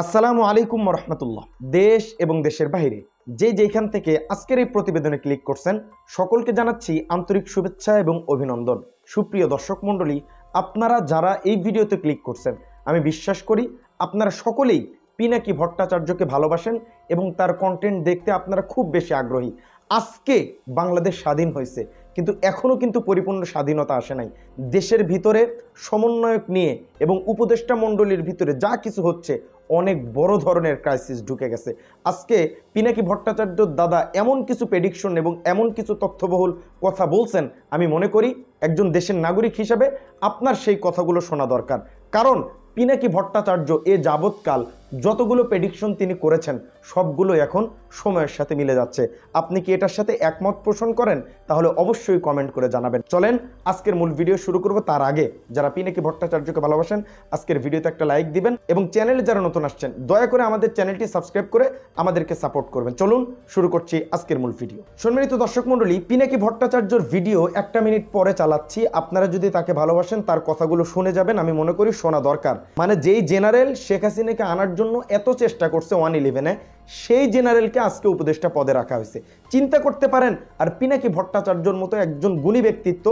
আসসালামু আলাইকুম রহমতুল্লাহ। দেশ এবং দেশের বাইরে যে যেখান থেকে আজকের এই প্রতিবেদনে ক্লিক করছেন সকলকে জানাচ্ছি আন্তরিক শুভেচ্ছা এবং অভিনন্দন। সুপ্রিয় দর্শক মণ্ডলী, আপনারা যারা এই ভিডিওতে ক্লিক করছেন আমি বিশ্বাস করি আপনারা সকলেই পিনাকি ভট্টাচার্যকে ভালোবাসেন এবং তার কন্টেন্ট দেখতে আপনারা খুব বেশি আগ্রহী। আজকে বাংলাদেশ স্বাধীন হয়েছে, কিন্তু এখনও কিন্তু পরিপূর্ণ স্বাধীনতা আসে নাই। দেশের ভিতরে সমন্বয়ক নিয়ে এবং উপদেষ্টা মণ্ডলীর ভিতরে যা কিছু হচ্ছে অনেক বড় ধরনের ক্রাইসিস ঢুকে গেছে। আজকে পিনাকি ভট্টাচার্য দাদা এমন কিছু প্রেডিকশন এবং এমন কিছু তথ্যবহুল কথা বলছেন, আমি মনে করি একজন দেশের নাগরিক হিসেবে আপনার সেই কথাগুলো শোনা দরকার। কারণ পিনাকি ভট্টাচার্য এ যাবৎকাল যতগুলো প্রেডিকশন তিনি করেছেন সবগুলো এখন সময়ের সাথে মিলে যাচ্ছে। আপনি কি এটার সাথে একমত পোষণ করেন? তাহলে অবশ্যই কমেন্ট করে জানাবেন। চলেন আজকের মূল ভিডিও শুরু করব। তার আগে যারা পিনাকি ভট্টাচার্যকে ভালোবাসেন আজকের ভিডিওতে একটা লাইক দিবেন এবং চ্যানেলে যারা নতুন আসছেন দয়া করে আমাদের চ্যানেলটি সাবস্ক্রাইব করে আমাদেরকে সাপোর্ট করবেন। চলুন শুরু করছি আজকের মূল ভিডিও। সম্মানিত দর্শক মণ্ডলী, পিনাকি ভট্টাচার্যর ভিডিও একটা মিনিট পরে চালাচ্ছি। আপনারা যদি তাকে ভালোবাসেন তার কথাগুলো শুনে যাবেন, আমি মনে করি শোনা দরকার। মানে যেই জেনারেল শেখ হাসিনাকে আনার জন্য এত চেষ্টা করছে 111-এ, সেই জেনারেলকে আজকে উপদেষ্টা পদে রাখা হয়েছে। চিন্তা করতে পারেন। আর পিনাকি ভট্টাচার্যর মতো একজন গুণী ব্যক্তিত্ব,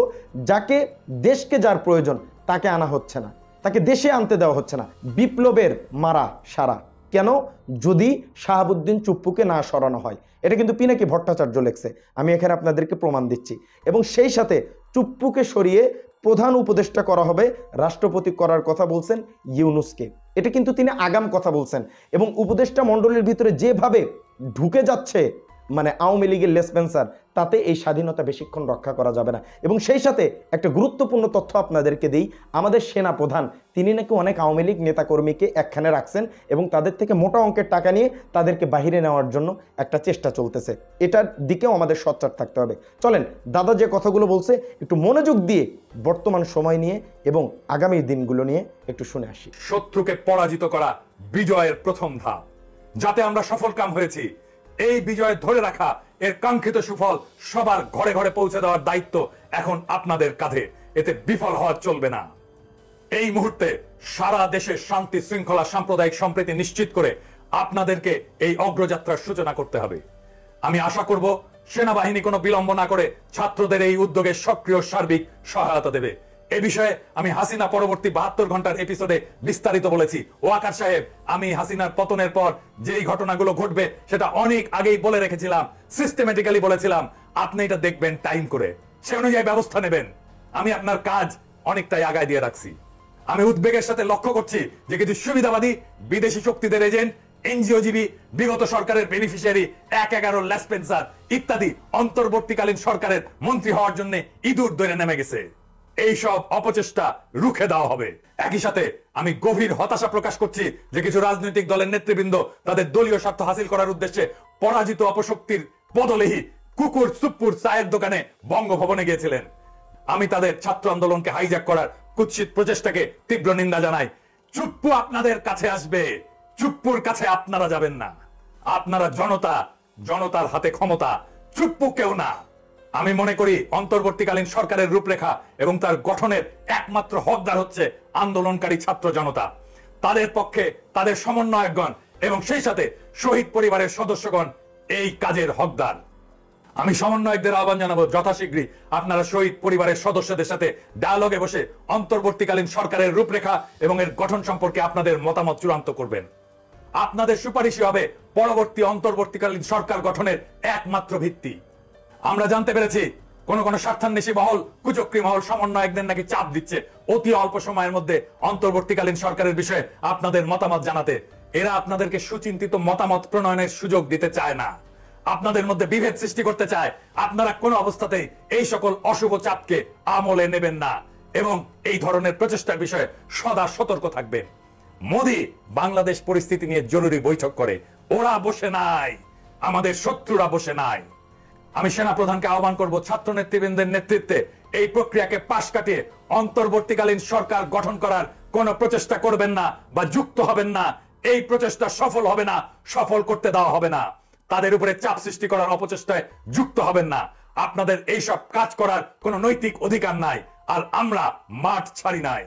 যাকে দেশকে যার প্রয়োজন তাকে আনা হচ্ছে না, তাকে দেশে আনতে দেওয়া হচ্ছে না। বিপ্লবের মারা সারা কেন? যদি শাহাবুদ্দিন চুপ্পুকে না সরানো হয়। এটা কিন্তু পিনাকি ভট্টাচার্য লেখছে, আমি এখানে আপনাদেরকে প্রমাণ দিচ্ছি। এবং সেই সাথে চুপ্পুকে সরিয়ে প্রধান উপদেষ্টা করা হবে, রাষ্ট্রপতি করার কথা বলছেন ইউনূসকে। এটা কিন্তু তিনি আগাম কথা বলছেন। এবং উপদেষ্টা মণ্ডলীর ভিতরে যেভাবে ঢুকে যাচ্ছে মানে আওয়ামী লীগের লেসপেন্সার, তাতে এই স্বাধীনতা বেশিক্ষণ রক্ষা করা যাবে না। এবং সেই সাথে একটা গুরুত্বপূর্ণ তথ্য আপনাদেরকে দিই, আমাদের সেনা প্রধান তিনি নাকি অনেক আওয়ামী লীগ নেতাকর্মীকে একখানে রাখছেন এবং তাদের থেকে মোটা অঙ্কের টাকা নিয়ে তাদেরকে বাহিরে নেওয়ার জন্য একটা চেষ্টা চলতেছে। এটার দিকেও আমাদের সোচ্চার থাকতে হবে। চলেন দাদা যে কথাগুলো বলছে একটু মনোযোগ দিয়ে বর্তমান সময় নিয়ে এবং আগামী দিনগুলো নিয়ে একটু শুনে আসি। শত্রুকে পরাজিত করা বিজয়ের প্রথম ধাপ। যাতে আমরা সফলকাম হয়েছি, এই বিজয় ধরে রাখা, এর কাঙ্ক্ষিত সুফল সবার ঘরে ঘরে পৌঁছে দেওয়ার দায়িত্ব এখন আপনাদের কাঁধে। এতে বিফল হওয়া চলবে না। এই মুহূর্তে সারা দেশের শান্তি শৃঙ্খলা সাম্প্রদায়িক সম্প্রীতি নিশ্চিত করে আপনাদেরকে এই অগ্রযাত্রার সূচনা করতে হবে। আমি আশা করব সেনাবাহিনী কোনো বিলম্ব না করে ছাত্রদের এই উদ্যোগে সক্রিয় সার্বিক সহায়তা দেবে। এ বিষয়ে আমি হাসিনা পরবর্তী 72 ঘন্টার এপিসোডে বিস্তারিত বলেছি। ওয়াকার সাহেব, আমি হাসিনার পতনের পর যেই ঘটনাগুলো ঘটবে সেটা অনেক আগেই বলে রেখেছিলাম, সিস্টেমেটিক্যালি বলেছিলাম। আপনি এটা দেখবেন, টাইম করে সে অনুযায়ী ব্যবস্থা নেবেন। আমি আপনার কাজ অনেকটাই আগায় দিয়ে রাখছি। আমি উদ্বেগের সাথে লক্ষ্য করছি যে কিছু সুবিধাবাদী বিদেশি শক্তিদের এজেন্ট, এনজিওজীবী, বিগত সরকারের বেনিফিশিয়ারি, 111 লেসপেন্সার ইত্যাদি অন্তর্বর্তীকালীন সরকারের মন্ত্রী হওয়ার জন্য ইঁদুর দৌড়ে নেমে গেছে। এই সব অপচেষ্টা রুখে দেওয়া হবে। একই সাথে আমি গভীর হতাশা প্রকাশ করছি যে কিছু রাজনৈতিক দলের নেতৃবৃন্দ তাদের দলীয় স্বার্থ হাসিল করার উদ্দেশ্যে পরাজিত অপশক্তির বদলেই কুকুর সুপ্পুর চায়ের দোকানে বঙ্গভবনে গিয়েছিলেন। আমি তাদের ছাত্র আন্দোলনকে হাইজ্যাক করার কুৎসিত প্রচেষ্টাকে তীব্র নিন্দা জানাই। চুপ্পু আপনাদের কাছে আসবে, চুপ্পুর কাছে আপনারা যাবেন না। আপনারা জনতা, জনতার হাতে ক্ষমতা, চুপ্পু কেউ না। আমি মনে করি অন্তর্বর্তীকালীন সরকারের রূপরেখা এবং তার গঠনের একমাত্র হকদার হচ্ছে আন্দোলনকারী ছাত্র জনতা, তাদের পক্ষে তাদের সমন্বয়কগণ এবং সেই সাথে শহীদ পরিবারের সদস্যগণ এই কাজের হকদার। আমি সমন্বয়কদের আহ্বান জানাবো, যথাশীঘ্রই আপনারা শহীদ পরিবারের সদস্যদের সাথে ডায়ালগে বসে অন্তর্বর্তীকালীন সরকারের রূপরেখা এবং এর গঠন সম্পর্কে আপনাদের মতামত চূড়ান্ত করবেন। আপনাদের সুপারিশই হবে পরবর্তী অন্তর্বর্তীকালীন সরকার গঠনের একমাত্র ভিত্তি। আমরা জানতে পেরেছি কোন কোন স্বার্থান্বেষী মহল, কুচক্রী মহল সমন্বয়কদের নাকি চাপ দিচ্ছে অতি অল্প সময়ের মধ্যে অন্তর্বর্তীকালীন সরকারের বিষয়ে আপনাদের মতামত জানাতে। এরা আপনাদেরকে সুচিন্তিত মতামত প্রণয়নের সুযোগ দিতে চায় না, আপনাদের মধ্যে বিভেদ সৃষ্টি করতে চায়। আপনারা কোনো অবস্থাতেই এই সকল অশুভ চাপকে আমলে নেবেন না এবং এই ধরনের প্রচেষ্টার বিষয়ে সদা সতর্ক থাকবেন। মোদি বাংলাদেশ পরিস্থিতি নিয়ে জরুরি বৈঠক করে, ওরা বসে নাই, আমাদের শত্রুরা বসে নাই। আমি সেনা প্রধানকে আহ্বান করব, ছাত্র নেতৃবৃন্দের নেতৃত্বে এই প্রক্রিয়াকে পাশ কাটিয়ে অন্তর্বর্তীকালীন সরকার গঠন করার কোন প্রচেষ্টা করবেন না বা যুক্ত হবেন না। এই প্রচেষ্টা সফল হবে না, সফল করতে দেওয়া হবে না। তাদের উপরে চাপ সৃষ্টি করার অপচেষ্টায় যুক্ত হবেন না। আপনাদের এই সব কাজ করার কোনো নৈতিক অধিকার নাই, আর আমরা মাঠ ছাড়ি নাই।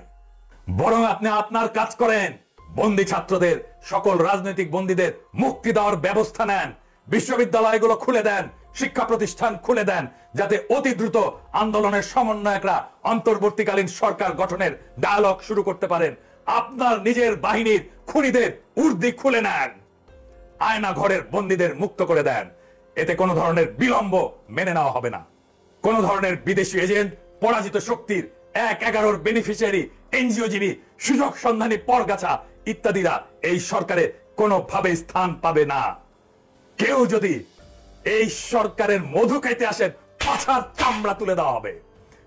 বরং আপনি আপনার কাজ করেন, বন্দী ছাত্রদের, সকল রাজনৈতিক বন্দীদের মুক্তি দেওয়ার ব্যবস্থা নেন, বিশ্ববিদ্যালয়গুলো খুলে দেন, শিক্ষা প্রতিষ্ঠান খুলে দেন, যাতে অতি দ্রুত আন্দোলনের সমন্বয়করা অন্তর্বর্তীকালীন সরকার গঠনের ডায়ালগ শুরু করতে পারেন। আপনার নিজের বাহিনীর খুনিদের উর্দি খুলে নেন, আয়না ঘরের বন্দীদের মুক্ত করে দেন। এতে কোনো ধরনের বিলম্ব মেনে নেওয়া হবে না। কোন ধরনের বিদেশি এজেন্ট, পরাজিত শক্তির 1/11 বেনিফিশিয়ারি, এনজিওজীবী, সুযোগ সন্ধানী পরগাছা ইত্যাদিরা এই সরকারে কোনোভাবে স্থান পাবে না। কেউ যদি এই সরকারের মধু খাইতে আসেন, পাছার চামড়া তুলে দেওয়া হবে।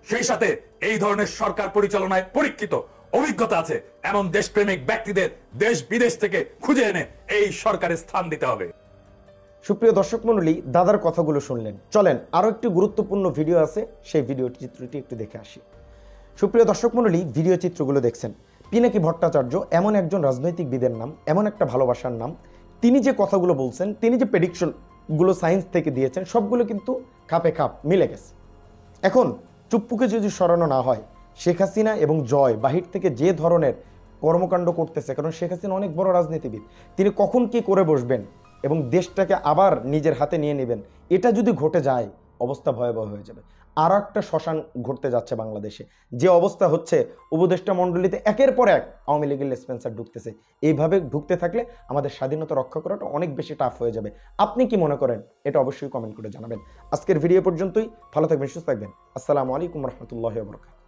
সেই সাথে এই ধরনের সরকার পরিচালনায় পরীক্ষিত অভিজ্ঞতা আছে এমন দেশপ্রেমিক ব্যক্তিদের দেশ বিদেশ থেকে খুঁজে এনে এই সরকারে স্থান দিতে হবে। সুপ্রিয় দর্শক মণ্ডলী, দাদার কথাগুলো শুনলেন, চলেন আরো একটি গুরুত্বপূর্ণ ভিডিও আছে, সেই ভিডিও চিত্রটি একটু দেখে আসি। সুপ্রিয় দর্শক মণ্ডলী, ভিডিও চিত্রগুলো দেখছেন, পিনাকি ভট্টাচার্য এমন একজন রাজনৈতিকবিদের নাম, এমন একটা ভালোবাসার নাম। তিনি যে কথাগুলো বলছেন, তিনি যে প্রেডিকশনগুলো সায়েন্স থেকে দিয়েছেন, সবগুলো কিন্তু খাপে খাপ মিলে গেছে। এখন চুপ্পুকে যদি সরানো না হয়, শেখ হাসিনা এবং জয় বাহির থেকে যে ধরনের কর্মকাণ্ড করতেছে, কারণ শেখ হাসিনা অনেক বড় রাজনীতিবিদ, তিনি কখন কি করে বসবেন এবং দেশটাকে আবার নিজের হাতে নিয়ে নেবেন, এটা যদি ঘটে যায় অবস্থা ভয়াবহ হয়ে যাবে। আর একটা শ্মশান ঘটতে যাচ্ছে বাংলাদেশে। যে অবস্থা হচ্ছে, উপদেষ্টা মণ্ডলীতে একের পর এক আওয়ামী লীগের লেসপেন্সার ঢুকতেছে। এইভাবে ঢুকতে থাকলে আমাদের স্বাধীনতা রক্ষা করাটা অনেক বেশি টাফ হয়ে যাবে। আপনি কি মনে করেন? এটা অবশ্যই কমেন্ট করে জানাবেন। আজকের ভিডিও পর্যন্তই। ভালো থাকবেন, সুস্থ থাকবেন। আসসালামু আলাইকুম রহমতুল্লাহি ওয়া বারাকাতুহু।